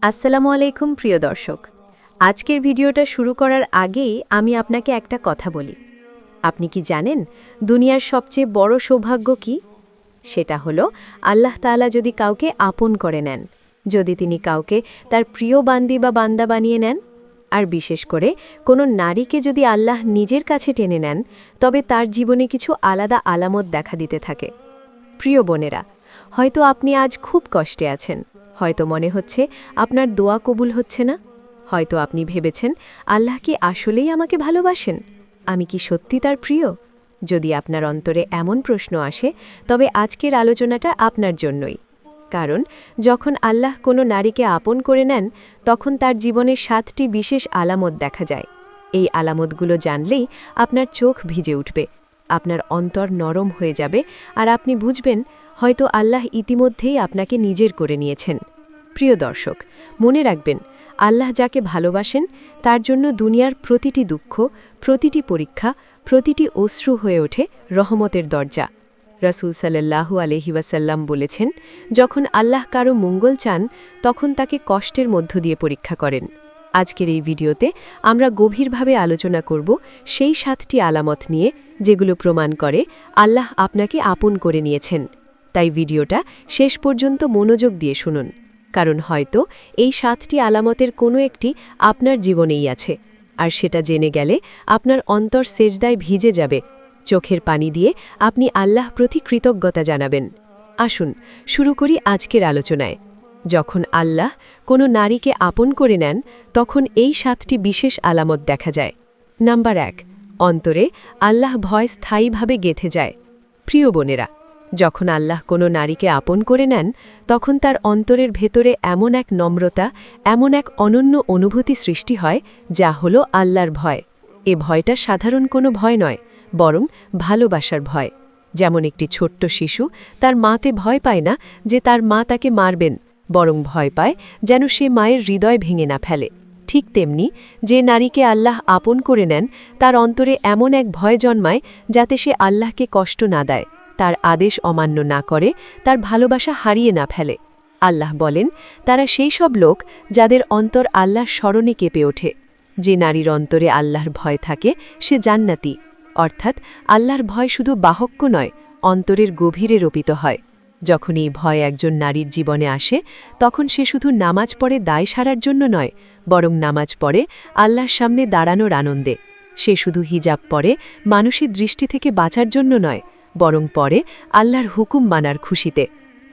আসসালামু আলাইকুম প্রিয় দর্শক। আজকের ভিডিওটা শুরু করার আগেই আমি আপনাকে একটা কথা বলি। আপনি কি জানেন দুনিয়ার সবচেয়ে বড় সৌভাগ্য কি? সেটা হলো আল্লাহ তাআলা যদি কাউকে আপন করে নেন, যদি তিনি কাউকে তার প্রিয় বান্দি বা বান্দা বানিয়ে নেন, আর বিশেষ করে কোনো নারীকে যদি আল্লাহ নিজের কাছে টেনে নেন, তবে তার জীবনে কিছু আলাদা আলামত দেখা দিতে থাকে। প্রিয় বোনেরা, হয়তো আপনি আজ খুব কষ্টে আছেন, হয়তো মনে হচ্ছে আপনার দোয়া কবুল হচ্ছে না, হয়তো আপনি ভেবেছেন আল্লাহ কি আসলেই আমাকে ভালোবাসেন, আমি কি সত্যি তার প্রিয়? যদি আপনার অন্তরে এমন প্রশ্ন আসে, তবে আজকের আলোচনাটা আপনার জন্যই। কারণ যখন আল্লাহ কোনো নারীকে আপন করে নেন, তখন তার জীবনে 7টি বিশেষ আলামত দেখা যায়। এই আলামতগুলো জানলেই আপনার চোখ ভিজে উঠবে, আপনার অন্তর নরম হয়ে যাবে, আর আপনি বুঝবেন হয়তো আল্লাহ ইতিমধ্যেই আপনাকে নিজের করে নিয়েছেন। প্রিয় দর্শক, মনে রাখবেন, আল্লাহ যাকে ভালোবাসেন তার জন্য দুনিয়ার প্রতিটি দুঃখ, প্রতিটি পরীক্ষা, প্রতিটি অশ্রু হয়ে ওঠে রহমতের দরজা। রাসূল সাল্লাল্লাহু আলাইহি ওয়াসাল্লাম বলেছেন, যখন আল্লাহ কারো মঙ্গল চান, তখন তাকে কষ্টের মধ্য দিয়ে পরীক্ষা করেন। আজকের এই ভিডিওতে আমরা গভীরভাবে আলোচনা করব সেই 7টি আলামত নিয়ে, যেগুলো প্রমাণ করে আল্লাহ আপনাকে আপন করে নিয়েছেন। তাই ভিডিওটা শেষ পর্যন্ত মনোযোগ দিয়ে শুনুন, কারণ হয়তো এই 7টি আলামতের কোনো একটি আপনার জীবনেই আছে, আর সেটা জেনে গেলে আপনার অন্তর সেজদায় ভিজে যাবে, চোখের পানি দিয়ে আপনি আল্লাহ প্রতি কৃতজ্ঞতা জানাবেন। আসুন শুরু করি আজকের আলোচনায়। যখন আল্লাহ কোনো নারীকে আপন করে নেন, তখন এই 7টি বিশেষ আলামত দেখা যায়। নাম্বার 1, অন্তরে আল্লাহ ভয় স্থায়ীভাবে গেঁথে যায়। প্রিয় বোনেরা, যখন আল্লাহ কোনো নারীকে আপন করে নেন, তখন তার অন্তরের ভেতরে এমন এক নম্রতা, এমন এক অনন্য অনুভূতি সৃষ্টি হয়, যা হলো আল্লাহর ভয়। এ ভয়টা সাধারণ কোনো ভয় নয়, বরং ভালোবাসার ভয়। যেমন একটি ছোট্ট শিশু তার মাতে ভয় পায় না যে তার মা তাকে মারবেন, বরং ভয় পায় যেন সে মায়ের হৃদয় ভেঙে না ফেলে। ঠিক তেমনি যে নারীকে আল্লাহ আপন করে নেন, তার অন্তরে এমন এক ভয় জন্মায় যাতে সে আল্লাহকে কষ্ট না দেয়, তার আদেশ অমান্য না করে, তার ভালোবাসা হারিয়ে না ফেলে। আল্লাহ বলেন, তারা সেই সব লোক যাদের অন্তর আল্লাহর স্মরণে কেঁপে ওঠে। যে নারীর অন্তরে আল্লাহর ভয় থাকে সে জান্নাতি, অর্থাৎ আল্লাহর ভয় শুধু বাহক্য নয়, অন্তরের গভীরে রোপিত হয়। যখন এই ভয় একজন নারীর জীবনে আসে, তখন সে শুধু নামাজ পড়ে দায় সারার জন্য নয়, বরং নামাজ পড়ে আল্লাহর সামনে দাঁড়ানোর আনন্দে। সে শুধু হিজাব পরে মানুষের দৃষ্টি থেকে বাঁচার জন্য নয়, বরং পরে আল্লাহর হুকুম মানার খুশিতে।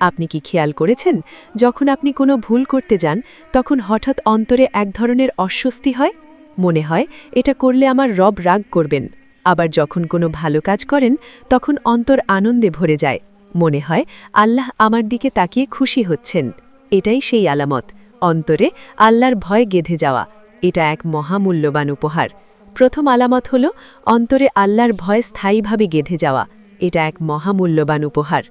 আপনি কি খেয়াল করেছেন, যখন আপনি কোনো ভুল করতে যান, তখন হঠাৎ অন্তরে এক ধরনের অস্বস্তি হয়? মনে হয় এটা করলে আমার রব রাগ করবেন। আবার যখন কোনো ভালো কাজ করেন, তখন অন্তর আনন্দে ভরে যায়, মনে হয় আল্লাহ আমার দিকে তাকিয়ে খুশি হচ্ছেন। এটাই সেই আলামত, অন্তরে আল্লাহর ভয় গেঁথে যাওয়া। এটা এক মহামূল্যবান উপহার। প্রথম আলামত হল অন্তরে আল্লাহর ভয় স্থায়ীভাবে গেঁথে যাওয়া। এটা এক মহামূল্যবান উপহার।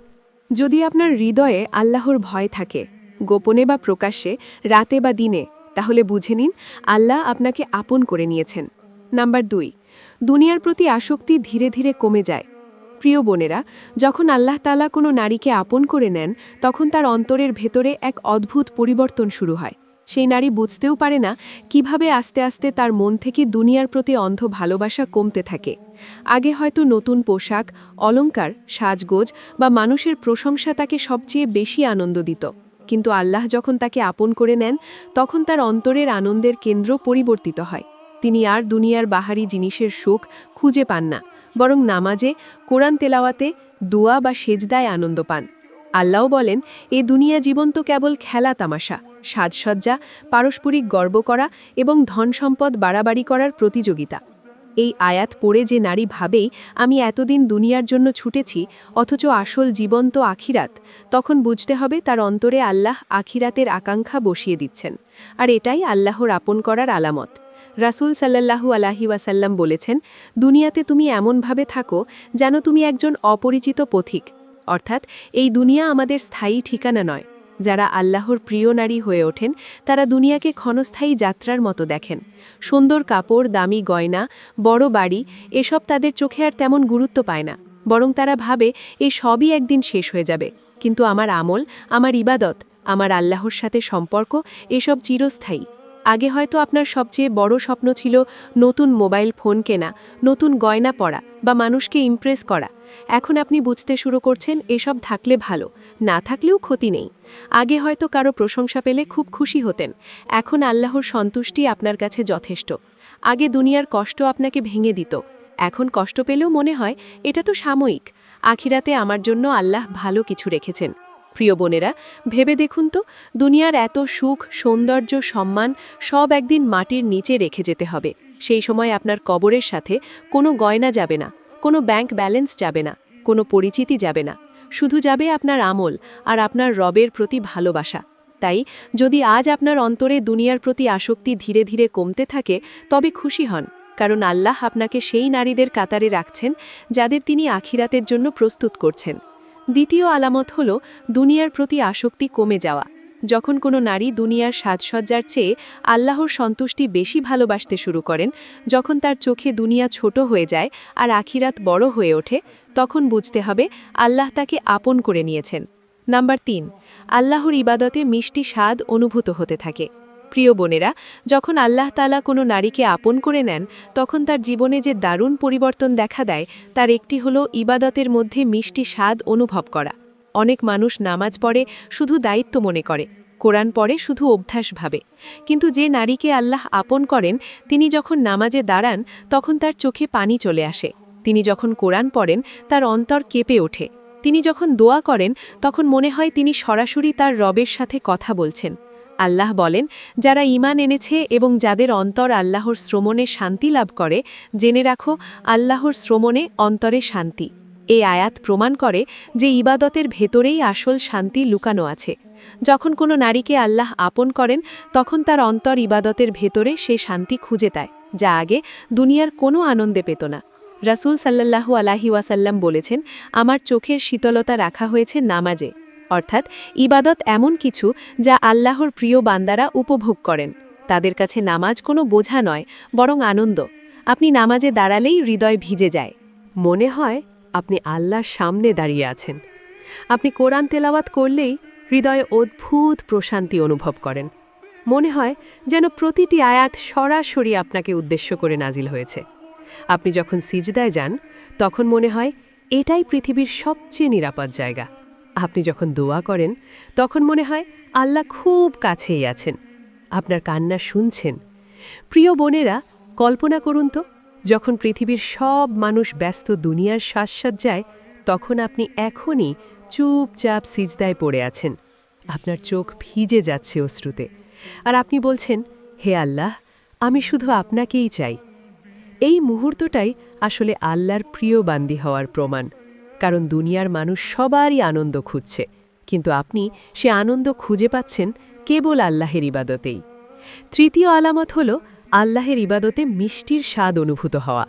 যদি আপনার হৃদয়ে আল্লাহর ভয় থাকে, গোপনে বা প্রকাশ্যে, রাতে বা দিনে, তাহলে বুঝে নিন আল্লাহ আপনাকে আপন করে নিয়েছেন। নাম্বার 2, দুনিয়ার প্রতি আসক্তি ধীরে ধীরে কমে যায়। প্রিয় বোনেরা, যখন আল্লাহ তাআলা কোনো নারীকে আপন করে নেন, তখন তার অন্তরের ভেতরে এক অদ্ভুত পরিবর্তন শুরু হয়। সেই নারী বুঝতেও পারে না কিভাবে আস্তে আস্তে তার মন থেকে দুনিয়ার প্রতি অন্ধ ভালোবাসা কমতে থাকে। আগে হয়তো নতুন পোশাক, অলংকার, সাজগোজ বা মানুষের প্রশংসা তাকে সবচেয়ে বেশি আনন্দ দিত, কিন্তু আল্লাহ যখন তাকে আপন করে নেন, তখন তার অন্তরের আনন্দের কেন্দ্র পরিবর্তিত হয়। তিনি আর দুনিয়ার বাহারি জিনিসের সুখ খুঁজে পান না, বরং নামাজে, কোরআন তেলাওয়াতে, দোয়া বা সেজদায় আনন্দ পান। আল্লাহ বলেন, এ দুনিয়া জীবন তো কেবল খেলা তামাশা, সাজসজ্জা, পারস্পরিক গর্ব করা এবং ধন সম্পদ বাড়াবাড়ি করার প্রতিযোগিতা। এই আয়াত পড়ে যে নারী ভাবেই আমি এতদিন দুনিয়ার জন্য ছুটেছি, অথচ আসল জীবন তো আখিরাত, তখন বুঝতে হবে তার অন্তরে আল্লাহ আখিরাতের আকাঙ্ক্ষা বসিয়ে দিচ্ছেন। আর এটাই আল্লাহর আপন করার আলামত। রাসূল সাল্লাল্লাহু আলাইহি ওয়াসাল্লাম বলেছেন, দুনিয়াতে তুমি এমনভাবে থাকো যেন তুমি একজন অপরিচিত পথিক, অর্থাৎ এই দুনিয়া আমাদের স্থায়ী ঠিকানা নয়। যারা আল্লাহর প্রিয় নারী হয়ে ওঠেন, তারা দুনিয়াকে ক্ষণস্থায়ী যাত্রার মতো দেখেন। সুন্দর কাপড়, দামি গয়না, বড় বাড়ি, এসব তাদের চোখে আর তেমন গুরুত্ব পায় না, বরং তারা ভাবে এই সবই একদিন শেষ হয়ে যাবে, কিন্তু আমার আমল, আমার ইবাদত, আমার আল্লাহর সাথে সম্পর্ক এসব চিরস্থায়ী। আগে হয়তো আপনার সবচেয়ে বড় স্বপ্ন ছিল নতুন মোবাইল ফোন কেনা, নতুন গয়না পরা বা মানুষকে ইমপ্রেস করা। এখন আপনি বুঝতে শুরু করছেন এসব থাকলে ভালো, না থাকলেও ক্ষতি নেই। আগে হয়তো কারো প্রশংসা পেলে খুব খুশি হতেন, এখন আল্লাহর সন্তুষ্টি আপনার কাছে যথেষ্ট। আগে দুনিয়ার কষ্ট আপনাকে ভেঙে দিত, এখন কষ্ট পেলেও মনে হয় এটা তো সাময়িক, আখিরাতে আমার জন্য আল্লাহ ভালো কিছু রেখেছেন। প্রিয় বোনেরা, ভেবে দেখুন তো, দুনিয়ার এত সুখ, সৌন্দর্য, সম্মান সব একদিন মাটির নিচে রেখে যেতে হবে। সেই সময় আপনার কবরের সাথে কোনো গয়না যাবে না, কোনো ব্যাংক ব্যালেন্স যাবে না, কোনো পরিচিতি যাবে না, শুধু যাবে আপনার আমল আর আপনার রবের প্রতি ভালোবাসা। তাই যদি আজ আপনার অন্তরে দুনিয়ার প্রতি আসক্তি ধীরে ধীরে কমতে থাকে, তবে খুশি হন, কারণ আল্লাহ আপনাকে সেই নারীদের কাতারে রাখছেন যাদের তিনি আখিরাতের জন্য প্রস্তুত করছেন। দ্বিতীয় আলামত হল দুনিয়ার প্রতি আসক্তি কমে যাওয়া। যখন কোনো নারী দুনিয়ার সাজসজ্জার চেয়ে আল্লাহর সন্তুষ্টি বেশি ভালোবাসতে শুরু করেন, যখন তার চোখে দুনিয়া ছোট হয়ে যায় আর আখিরাত বড় হয়ে ওঠে, তখন বুঝতে হবে আল্লাহ তাকে আপন করে নিয়েছেন। নাম্বার 3, আল্লাহর ইবাদতে মিষ্টি স্বাদ অনুভূত হতে থাকে। প্রিয় বোনেরা, যখন আল্লাহ তাআলা কোনো নারীকে আপন করে নেন, তখন তার জীবনে যে দারুণ পরিবর্তন দেখা দেয়, তার একটি হলো ইবাদতের মধ্যে মিষ্টি স্বাদ অনুভব করা। অনেক মানুষ নামাজ পড়ে শুধু দায়িত্ব মনে করে, কোরআন পড়ে শুধু অভ্যাস ভাবে, কিন্তু যে নারীকে আল্লাহ আপন করেন, তিনি যখন নামাজে দাঁড়ান তখন তার চোখে পানি চলে আসে, তিনি যখন কোরআন পড়েন তার অন্তর কেঁপে ওঠে, তিনি যখন দোয়া করেন তখন মনে হয় তিনি সরাসরি তার রবের সাথে কথা বলছেন। আল্লাহ বলেন, যারা ঈমান এনেছে এবং যাদের অন্তর আল্লাহর শ্রমণে শান্তি লাভ করে, জেনে রাখো আল্লাহর শ্রমণে অন্তরে শান্তি। এই আয়াত প্রমাণ করে যে ইবাদতের ভেতরেই আসল শান্তি লুকানো আছে। যখন কোনো নারীকে আল্লাহ আপন করেন, তখন তার অন্তর ইবাদতের ভেতরে সে শান্তি খুঁজে পায়, যা আগে দুনিয়ার কোনো আনন্দে পেত না। রাসূল সাল্লাল্লাহু আলাইহি ওয়াসাল্লাম বলেছেন, আমার চোখের শীতলতা রাখা হয়েছে নামাজে। অর্থাৎ ইবাদত এমন কিছু যা আল্লাহর প্রিয় বান্দারা উপভোগ করেন। তাদের কাছে নামাজ কোনো বোঝা নয়, বরং আনন্দ। আপনি নামাজে দাঁড়ালেই হৃদয় ভিজে যায়, মনে হয় আপনি আল্লাহর সামনে দাঁড়িয়ে আছেন। আপনি কোরআন তেলাওয়াত করলেই হৃদয়ে অদ্ভুত প্রশান্তি অনুভব করেন। মনে হয় যেন প্রতিটি আয়াত সরাসরি আপনাকে উদ্দেশ্য করে নাজিল হয়েছে। আপনি যখন সিজদায় যান, তখন মনে হয় এটাই পৃথিবীর সবচেয়ে নিরাপদ জায়গা। আপনি যখন দোয়া করেন, তখন মনে হয় আল্লাহ খুব কাছেই আছেন, আপনার কান্না শুনছেন। প্রিয় বোনেরা, কল্পনা করুন তো, যখন পৃথিবীর সব মানুষ ব্যস্ত দুনিয়ার সাজসজ্জায়, তখন আপনি এখনই চুপচাপ সিজদায় পড়ে আছেন। আপনার চোখ ভিজে যাচ্ছে অশ্রুতে, আর আপনি বলছেন, হে আল্লাহ, আমি শুধু আপনাকেই চাই। এই মুহূর্তটাই আসলে আল্লাহর প্রিয় বান্দি হওয়ার প্রমাণ, কারণ দুনিয়ার মানুষ সবারই আনন্দ খুঁজছে, কিন্তু আপনি সে আনন্দ খুঁজে পাচ্ছেন কেবল আল্লাহের ইবাদতেই। তৃতীয় আলামত হল আল্লাহের ইবাদতে মিষ্টির স্বাদ অনুভূত হওয়া।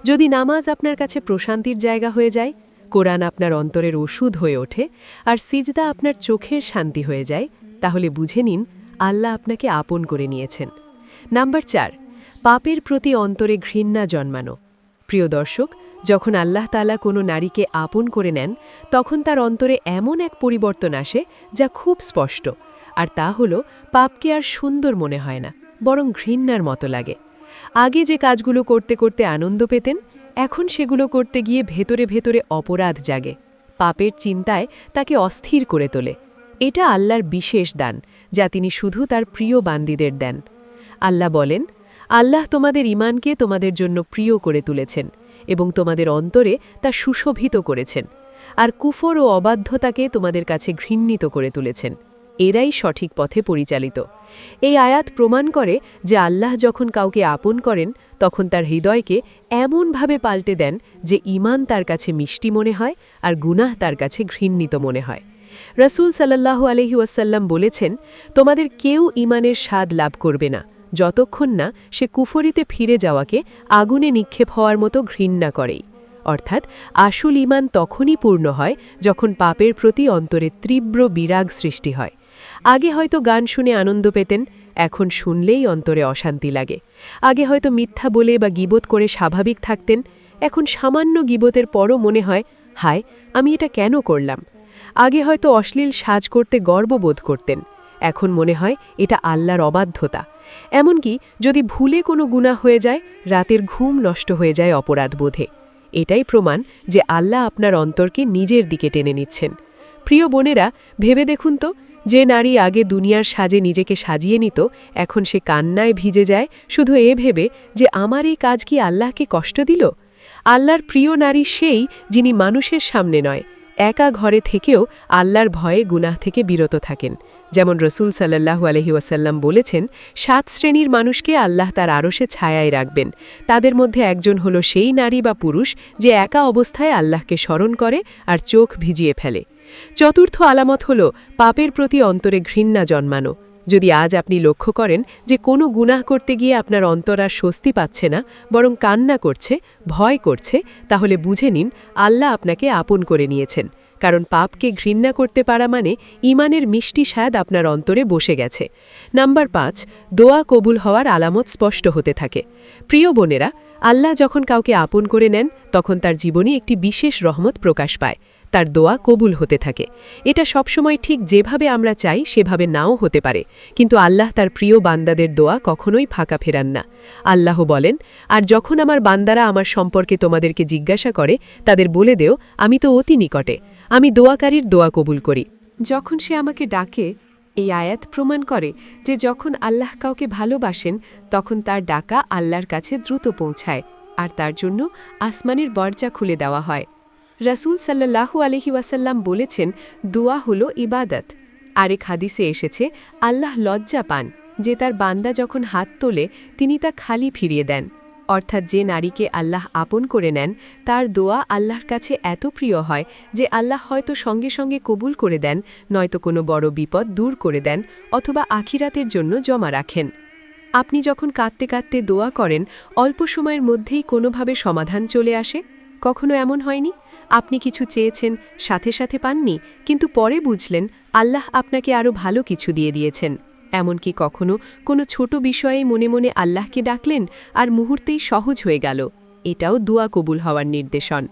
যদি নামাজ আপনার কাছে প্রশান্তির জায়গা হয়ে যায়, কোরআন আপনার অন্তরের ওষুধ হয়ে ওঠে, আর সিজদা আপনার চোখের শান্তি হয়ে যায়, তাহলে বুঝে নিন আল্লাহ আপনাকে আপন করে নিয়েছেন। নাম্বার 4, পাপের প্রতি অন্তরে ঘৃণা জন্মানো। প্রিয় দর্শক, যখন আল্লাহ তাআলা কোনো নারীকে আপন করে নেন, তখন তার অন্তরে এমন এক পরিবর্তন আসে যা খুব স্পষ্ট, আর তা হলো পাপকে আর সুন্দর মনে হয় না, বরং ঘৃণার মতো লাগে। আগে যে কাজগুলো করতে করতে আনন্দ পেতেন, এখন সেগুলো করতে গিয়ে ভেতরে ভেতরে অপরাধ জাগে। পাপের চিন্তায় তাকে অস্থির করে তোলে। এটা আল্লাহর বিশেষ দান, যা তিনি শুধু তার প্রিয় বান্দীদের দেন। আল্লাহ বলেন, আল্লাহ তোমাদের ঈমানকে তোমাদের জন্য প্রিয় করে তুলেছেন এবং তোমাদের অন্তরে তা সুশোভিত করেছেন, আর কুফর ও অবাধ্যতাকে তোমাদের কাছে ঘৃণিত করে তুলেছেন। এরাই সঠিক পথে পরিচালিত। এই আয়াত প্রমাণ করে যে আল্লাহ যখন কাউকে আপন করেন, তখন তার হৃদয়কে এমনভাবে পাল্টে দেন যে ঈমান তার কাছে মিষ্টি মনে হয় আর গুনাহ তার কাছে ঘৃণিত মনে হয়। রাসূল সাল্লাল্লাহু আলাইহি ওয়াসাল্লাম বলেছেন, তোমাদের কেউ ঈমানের স্বাদ লাভ করবে না যতক্ষণ না সে কুফরিতে ফিরে যাওয়াকে আগুনে নিক্ষেপ হওয়ার মতো ঘৃণা করেই। অর্থাৎ আসল ঈমান তখনই পূর্ণ হয় যখন পাপের প্রতি অন্তরে তীব্র বিরাগ সৃষ্টি হয়। আগে হয়তো গান শুনে আনন্দ পেতেন, এখন শুনলেই অন্তরে অশান্তি লাগে। আগে হয়তো মিথ্যা বলে বা গীবত করে স্বাভাবিক থাকতেন, এখন সামান্য গীবতের পরও মনে হয়, হায়, আমি এটা কেন করলাম। আগে হয়তো অশ্লীল সাজ করতে গর্ববোধ করতেন, এখন মনে হয় এটা আল্লাহর অবাধ্যতা। এমনকি যদি ভুলে কোনো গুনাহ হয়ে যায়, রাতের ঘুম নষ্ট হয়ে যায় অপরাধ বোধে। এটাই প্রমাণ যে আল্লাহ আপনার অন্তরকে নিজের দিকে টেনে নিচ্ছেন। প্রিয় বোনেরা, ভেবে দেখুন তো, যে নারী আগে দুনিয়ার সাজে নিজেকে সাজিয়ে নিত, এখন সে কান্নায় ভিজে যায় শুধু ভেবে যে আমার এই কাজ কি আল্লাহকে কষ্ট দিল। আল্লাহর প্রিয় নারী সেই, যিনি মানুষের সামনে নয়, একা ঘরে থেকেও আল্লাহর ভয়ে গুনাহ থেকে বিরত থাকেন। যেমন রসুল সাল্লাল্লাহু আলাইহি ওয়াসাল্লাম বলেছেন, 7 শ্রেণীর মানুষকে আল্লাহ তার আরশে ছায়ায় রাখবেন। তাদের মধ্যে একজন হল সেই নারী বা পুরুষ যে একা অবস্থায় আল্লাহকে স্মরণ করে আর চোখ ভিজিয়ে ফেলে। চতুর্থ আলামত হল পাপের প্রতি অন্তরে ঘৃণা জন্মানো। যদি আজ আপনি লক্ষ্য করেন যে কোনো গুনাহ করতে গিয়ে আপনার অন্তর আর স্বস্তি পাচ্ছে না, বরং কান্না করছে, ভয় করছে, তাহলে বুঝে নিন আল্লাহ আপনাকে আপন করে নিয়েছেন। কারণ পাপকে ঘৃণা করতে পারা মানে ঈমানের মিষ্টি স্বাদ আপনার অন্তরে বসে গেছে। নাম্বার 5, দোয়া কবুল হওয়ার আলামত স্পষ্ট হতে থাকে। প্রিয় বোনেরা, আল্লাহ যখন কাউকে আপন করে নেন, তখন তার জীবনে একটি বিশেষ রহমত প্রকাশ পায়। তার দোয়া কবুল হতে থাকে। এটা সবসময় ঠিক যেভাবে আমরা চাই সেভাবে নাও হতে পারে, কিন্তু আল্লাহ তার প্রিয় বান্দাদের দোয়া কখনোই ফাঁকা ফেরান না। আল্লাহ বলেন, আর যখন আমার বান্দারা আমার সম্পর্কে তোমাদেরকে জিজ্ঞাসা করে, তাদের বলে দেও আমি তো অতি নিকটে, আমি দোয়াকারীর দোয়া কবুল করি। যখন সে আমাকে ডাকে, এই আয়াত প্রমাণ করে যে যখন আল্লাহ কাউকে ভালোবাসেন, তখন তার ডাকা আল্লাহর কাছে দ্রুত পৌঁছায়, আর তার জন্য আসমানের দরজা খুলে দেওয়া হয়। রাসূল সাল্লাল্লাহু আলাইহি ওয়াসাল্লাম বলেছেন, দোয়া হলো ইবাদত। আরেক হাদিসে এসেছে, আল্লাহ লজ্জা পান যে তার বান্দা যখন হাত তোলে তিনি তা খালি ফিরিয়ে দেন। অর্থাৎ যে নারীকে আল্লাহ আপন করে নেন, তার দোয়া আল্লাহর কাছে এত প্রিয় হয় যে আল্লাহ হয়তো সঙ্গে সঙ্গে কবুল করে দেন, নয়তো কোনো বড় বিপদ দূর করে দেন, অথবা আখিরাতের জন্য জমা রাখেন। আপনি যখন কাঁদতে কাঁদতে দোয়া করেন, অল্প সময়ের মধ্যেই কোনোভাবে সমাধান চলে আসে? কখনো এমন হয়নি আপনি কিছু চেয়েছেন, সাথে সাথে পাননি, কিন্তু পরে বুঝলেন আল্লাহ আপনাকে আরও ভালো কিছু দিয়ে দিয়েছেন? এমনকি কখনো কোনো ছোট বিষয়ে মনে মনে আল্লাহকে ডাকলেন আর মুহূর্তেই সহজ হয়ে গেল। এটাও দোয়া কবুল হওয়ার নির্দেশন।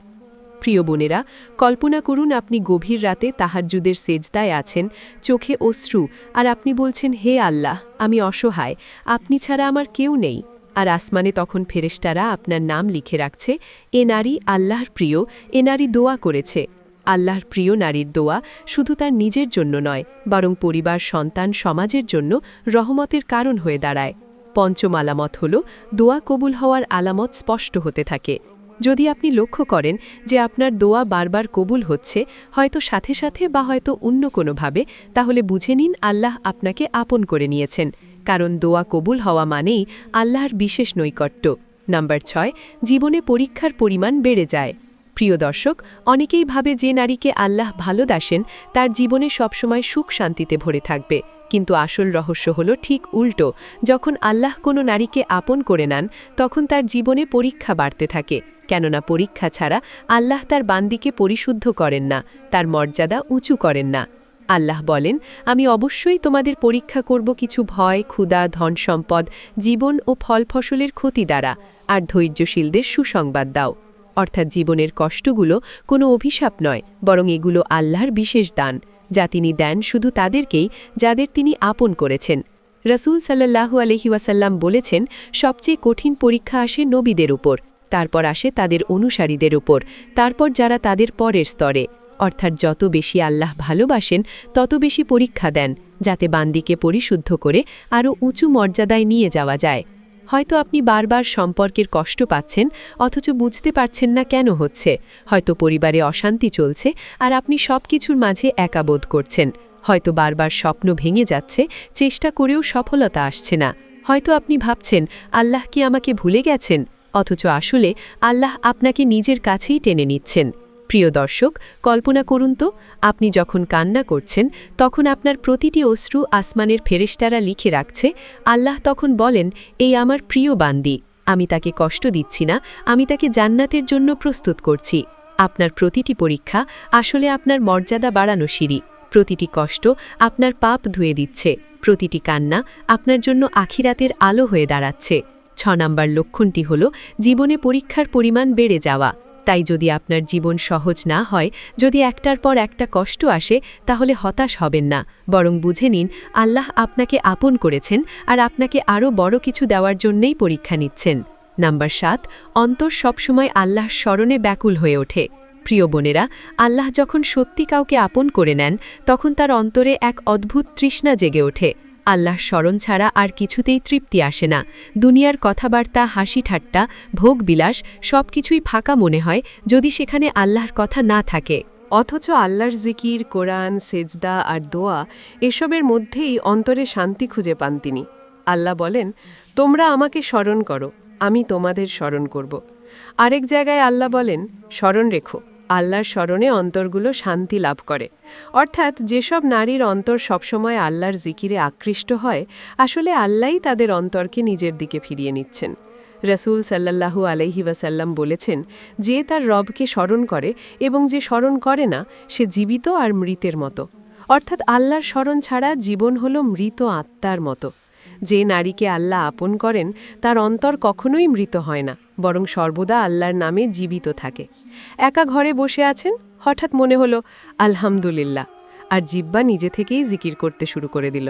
প্রিয় বোনেরা, কল্পনা করুন আপনি গভীর রাতে তাহাজ্জুদের সেজদায় আছেন, চোখে অশ্রু, আর আপনি বলছেন, হে আল্লাহ, আমি অসহায়, আপনি ছাড়া আমার কেউ নেই। আর আসমানে তখন ফেরেশতারা আপনার নাম লিখে রাখছে, এ নারী আল্লাহর প্রিয়, এ নারী দোয়া করেছে। আল্লাহর প্রিয় নারীর দোয়া শুধু তার নিজের জন্য নয়, বরং পরিবার, সন্তান, সমাজের জন্য রহমতের কারণ হয়ে দাঁড়ায়। পঞ্চম আলামত হল দোয়া কবুল হওয়ার আলামত স্পষ্ট হতে থাকে। যদি আপনি লক্ষ্য করেন যে আপনার দোয়া বারবার কবুল হচ্ছে, হয়তো সাথে সাথে বা হয়তো অন্য কোনোভাবে, তাহলে বুঝে নিন আল্লাহ আপনাকে আপন করে নিয়েছেন। কারণ দোয়া কবুল হওয়া মানেই আল্লাহর বিশেষ নৈকট্য। নাম্বার 6, জীবনে পরীক্ষার পরিমাণ বেড়ে যায়। প্রিয় দর্শক, অনেকেই ভাবে যে নারীকে আল্লাহ ভালোবাসেন তার জীবনে সবসময় সুখ শান্তিতে ভরে থাকবে, কিন্তু আসল রহস্য হলো ঠিক উল্টো। যখন আল্লাহ কোনো নারীকে আপন করে নেন, তখন তার জীবনে পরীক্ষা বাড়তে থাকে। কেননা পরীক্ষা ছাড়া আল্লাহ তার বান্দিকে পরিশুদ্ধ করেন না, তার মর্যাদা উঁচু করেন না। আল্লাহ বলেন, আমি অবশ্যই তোমাদের পরীক্ষা করব কিছু ভয়, ক্ষুধা, ধন সম্পদ, জীবন ও ফল ফসলের ক্ষতি দ্বারা, আর ধৈর্যশীলদের সুসংবাদ দাও। অর্থাৎ জীবনের কষ্টগুলো কোনো অভিশাপ নয়, বরং এগুলো আল্লাহর বিশেষ দান, যা তিনি দেন শুধু তাদেরকেই যাদের তিনি আপন করেছেন। রাসূল সাল্লাল্লাহু আলাইহি ওয়াসাল্লাম বলেছেন, সবচেয়ে কঠিন পরীক্ষা আসে নবীদের উপর, তারপর আসে তাদের অনুসারীদের উপর, তারপর যারা তাদের পরের স্তরে। অর্থাৎ যত বেশি আল্লাহ ভালোবাসেন, তত বেশি পরীক্ষা দেন, যাতে বান্দিকে পরিশুদ্ধ করে আরও উঁচু মর্যাদায় নিয়ে যাওয়া যায়। হয়তো আপনি বারবার সম্পর্কের কষ্ট পাচ্ছেন, অথচ বুঝতে পারছেন না কেন হচ্ছে। হয়তো পরিবারে অশান্তি চলছে আর আপনি সব কিছুর মাঝে একা বোধ করছেন। হয়তো বারবার স্বপ্ন ভেঙে যাচ্ছে, চেষ্টা করেও সফলতা আসছে না। হয়তো আপনি ভাবছেন, আল্লাহ কি আমাকে ভুলে গেছেন? অথচ আসলে আল্লাহ আপনাকে নিজের কাছেই টেনে নিচ্ছেন। প্রিয় দর্শক, কল্পনা করুন তো, আপনি যখন কান্না করছেন, তখন আপনার প্রতিটি অশ্রু আসমানের ফেরেশতারা লিখে রাখছে। আল্লাহ তখন বলেন, এই আমার প্রিয় বান্দি, আমি তাকে কষ্ট দিচ্ছি না, আমি তাকে জান্নাতের জন্য প্রস্তুত করছি। আপনার প্রতিটি পরীক্ষা আসলে আপনার মর্যাদা বাড়ানো সিঁড়ি। প্রতিটি কষ্ট আপনার পাপ ধুয়ে দিচ্ছে, প্রতিটি কান্না আপনার জন্য আখিরাতের আলো হয়ে দাঁড়াচ্ছে। 6 নম্বর লক্ষণটি হল জীবনে পরীক্ষার পরিমাণ বেড়ে যাওয়া। তাই যদি আপনার জীবন সহজ না হয়, যদি একটার পর একটা কষ্ট আসে, তাহলে হতাশ হবেন না, বরং বুঝে নিন আল্লাহ আপনাকে আপন করেছেন আর আপনাকে আরও বড় কিছু দেওয়ার জন্যই পরীক্ষা নিচ্ছেন। নাম্বার 7, অন্তর সবসময় আল্লাহর স্মরণে ব্যাকুল হয়ে ওঠে। প্রিয় বোনেরা, আল্লাহ যখন সত্যি কাউকে আপন করে নেন, তখন তার অন্তরে এক অদ্ভুত তৃষ্ণা জেগে ওঠে। আল্লাহর স্মরণ ছাড়া আর কিছুতেই তৃপ্তি আসে না। দুনিয়ার কথাবার্তা, হাসি ঠাট্টা, ভোগবিলাস সবকিছুই ফাঁকা মনে হয় যদি সেখানে আল্লাহর কথা না থাকে। অথচ আল্লাহর জিকির, কোরআন, সেজদা আর দোয়া এসবের মধ্যেই অন্তরে শান্তি খুঁজে পান তিনি। আল্লাহ বলেন, তোমরা আমাকে স্মরণ করো, আমি তোমাদের স্মরণ করব। আরেক জায়গায় আল্লাহ বলেন, স্মরণ রেখো, আল্লাহর স্মরণে অন্তরগুলো শান্তি লাভ করে। অর্থাৎ যেসব নারীর অন্তর সবসময় আল্লাহর জিকিরে আকৃষ্ট হয়, আসলে আল্লাহই তাদের অন্তরকে নিজের দিকে ফিরিয়ে নিচ্ছেন। রসুল সাল্লাল্লাহু আলাইহি ওয়াসাল্লাম বলেছেন, যে তার রবকে স্মরণ করে এবং যে স্মরণ করে না, সে জীবিত আর মৃতের মতো। অর্থাৎ আল্লাহর স্মরণ ছাড়া জীবন হলো মৃত আত্মার মতো। যে নারীকে আল্লাহ আপন করেন, তার অন্তর কখনোই মৃত হয় না, বরং সর্বদা আল্লাহর নামে জীবিত থাকে। একা ঘরে বসে আছেন, হঠাৎ মনে হলো আলহামদুলিল্লাহ, আর জিহ্বা নিজে থেকেই জিকির করতে শুরু করে দিল।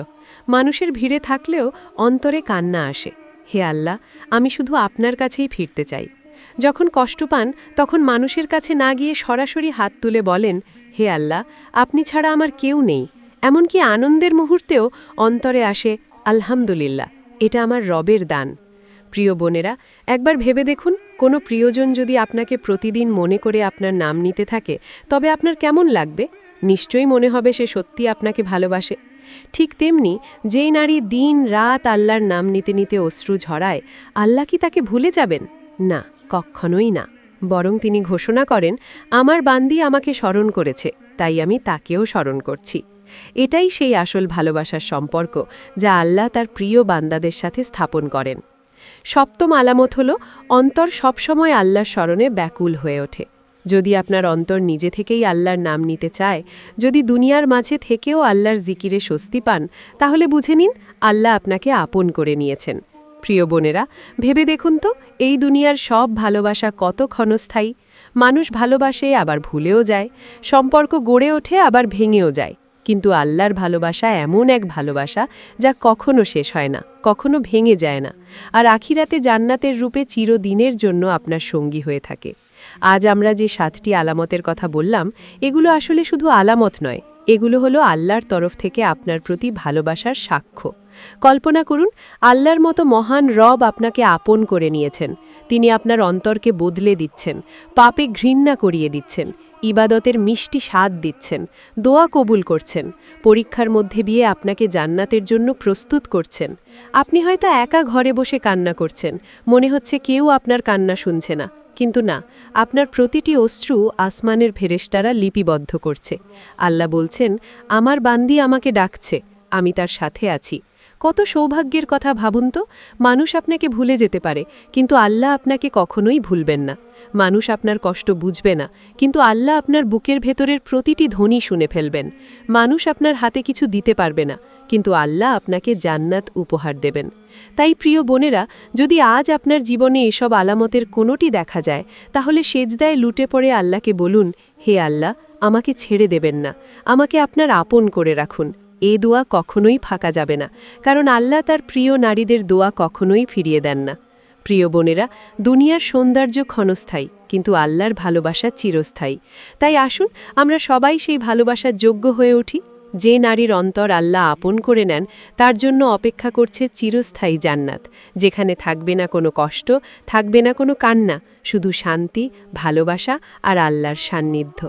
মানুষের ভিড়ে থাকলেও অন্তরে কান্না আসে, হে আল্লাহ, আমি শুধু আপনার কাছেই ফিরতে চাই। যখন কষ্ট পান, তখন মানুষের কাছে না গিয়ে সরাসরি হাত তুলে বলেন, হে আল্লাহ, আপনি ছাড়া আমার কেউ নেই। এমনকি আনন্দের মুহূর্তেও অন্তরে আসে, আলহামদুলিল্লাহ, এটা আমার রবের দান। প্রিয় বোনেরা, একবার ভেবে দেখুন, কোনো প্রিয়জন যদি আপনাকে প্রতিদিন মনে করে আপনার নাম নিতে থাকে, তবে আপনার কেমন লাগবে? নিশ্চয়ই মনে হবে সে সত্যি আপনাকে ভালোবাসে। ঠিক তেমনি যেই নারী দিন রাত আল্লাহর নাম নিতে নিতে অশ্রু ঝরায়, আল্লাহ কি তাকে ভুলে যাবেন? না, কখনোই না। বরং তিনি ঘোষণা করেন, আমার বান্দি আমাকে স্মরণ করেছে, তাই আমি তাকেও স্মরণ করছি। এটাই সেই আসল ভালোবাসার সম্পর্ক যা আল্লাহ তার প্রিয় বান্দাদের সাথে স্থাপন করেন। সপ্তম আলামত হল, অন্তর সবসময় আল্লাহর স্মরণে ব্যাকুল হয়ে ওঠে। যদি আপনার অন্তর নিজে থেকেই আল্লাহর নাম নিতে চায়, যদি দুনিয়ার মাঝে থেকেও আল্লাহর জিকিরে স্বস্তি পান, তাহলে বুঝে নিন আল্লাহ আপনাকে আপন করে নিয়েছেন। প্রিয় বোনেরা, ভেবে দেখুন তো, এই দুনিয়ার সব ভালোবাসা কত ক্ষণস্থায়ী। মানুষ ভালোবাসে, আবার ভুলেও যায়, সম্পর্ক গড়ে ওঠে, আবার ভেঙেও যায়। কিন্তু আল্লাহর ভালোবাসা এমন এক ভালোবাসা যা কখনো শেষ হয় না, কখনো ভেঙে যায় না, আর আখিরাতে জান্নাতের রূপে চিরদিনের জন্য আপনার সঙ্গী হয়ে থাকে। আজ আমরা যে 7টি আলামতের কথা বললাম, এগুলো আসলে শুধু আলামত নয়, এগুলো হলো আল্লাহর তরফ থেকে আপনার প্রতি ভালোবাসার সাক্ষ্য। কল্পনা করুন, আল্লাহর মতো মহান রব আপনাকে আপন করে নিয়েছেন। তিনি আপনার অন্তরকে বদলে দিচ্ছেন, পাপে ঘৃণা করিয়ে দিচ্ছেন, ইবাদতের মিষ্টি স্বাদ দিচ্ছেন, দোয়া কবুল করছেন, পরীক্ষার মধ্যে দিয়ে আপনাকে জান্নাতের জন্য প্রস্তুত করছেন। আপনি হয়তো একা ঘরে বসে কান্না করছেন, মনে হচ্ছে কেউ আপনার কান্না শুনছে না, কিন্তু না, আপনার প্রতিটি অশ্রু আসমানের ফেরেশতারা লিপিবদ্ধ করছে। আল্লাহ বলছেন, আমার বান্দি আমাকে ডাকছে, আমি তার সাথে আছি। কত সৌভাগ্যের কথা ভাবুন তো। মানুষ আপনাকে ভুলে যেতে পারে, কিন্তু আল্লাহ আপনাকে কখনোই ভুলবেন না। মানুষ আপনার কষ্ট বুঝবে না, কিন্তু আল্লাহ আপনার বুকের ভেতরের প্রতিটি ধ্বনি শুনে ফেলবেন। মানুষ আপনার হাতে কিছু দিতে পারবে না, কিন্তু আল্লাহ আপনাকে জান্নাত উপহার দেবেন। তাই প্রিয় বোনেরা, যদি আজ আপনার জীবনে এসব আলামতের কোনোটি দেখা যায়, তাহলে সেজদায় লুটে পড়ে আল্লাহকে বলুন, হে আল্লাহ, আমাকে ছেড়ে দেবেন না, আমাকে আপনার আপন করে রাখুন। এ দোয়া কখনোই ফাঁকা যাবে না, কারণ আল্লাহ তার প্রিয় নারীদের দোয়া কখনোই ফিরিয়ে দেন না। প্রিয় বোনেরা, দুনিয়ার সৌন্দর্য ক্ষণস্থায়ী, কিন্তু আল্লাহর ভালোবাসা চিরস্থায়ী। তাই আসুন আমরা সবাই সেই ভালোবাসার যোগ্য হয়ে উঠি। যে নারীর অন্তর আল্লাহ আপন করে নেন, তার জন্য অপেক্ষা করছে চিরস্থায়ী জান্নাত, যেখানে থাকবে না কোনো কষ্ট, থাকবে না কোনো কান্না, শুধু শান্তি, ভালোবাসা আর আল্লাহর সান্নিধ্য।